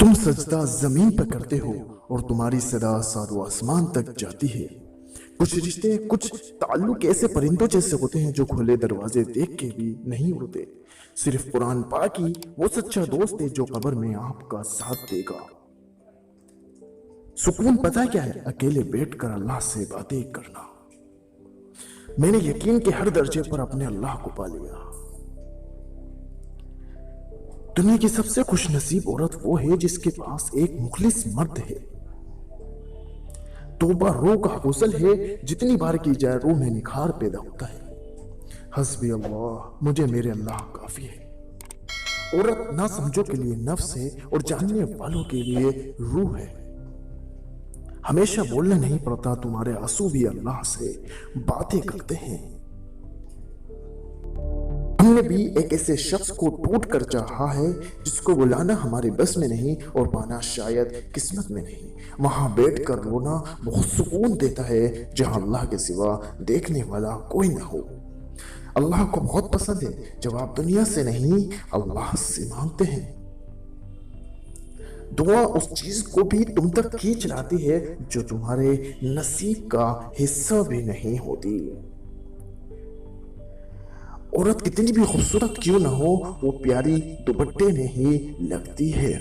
तुम सजदा जमीन पर करते हो और तुम्हारी सदा सातों आसमान तक जाती है। कुछ रिश्ते, कुछ ताल्लुक ऐसे परिंदों जैसे होते हैं जो खुले दरवाजे देख के भी नहीं उड़ते। सिर्फ कुरान पाक ही वो सच्चा दोस्त है जो कब्र में आपका साथ देगा। सुकून पता क्या है? अकेले बैठकर अल्लाह से बातें करना। मैंने यकीन के हर दर्जे पर अपने अल्लाह को पा लिया। दुनिया की सबसे खुश नसीब औरत वो है जिसके पास एक मुखलिस मर्द है। तौबा रूह का गौसल है, जितनी बार की जाए रूह में निखार पैदा होता है। हस्बी अल्लाह, मुझे मेरे अल्लाह काफी है। औरत ना समझो के लिए नफ्स है और जानने वालों के लिए रूह है। हमेशा बोलना नहीं पड़ता, तुम्हारे आंसू भी अल्लाह से बातें करते हैं। हमने भी एक ऐसे शख्स को ढूंढ कर चाहा है जिसको बुलाना हमारे बस में नहीं और पाना शायद किस्मत में नहीं। वहां बैठकर रोना बहुत सुकून देता है जहां अल्लाह के सिवा देखने वाला कोई ना हो। अल्लाह को बहुत पसंद है जब आप दुनिया से नहीं अल्लाह से मांगते हैं। दुआ उस चीज को भी तुम तक खींच लाती है जो तुम्हारे नसीब का हिस्सा भी नहीं होती। औरत कितनी भी खूबसूरत क्यों ना हो, वो प्यारी दुपट्टे में ही लगती है।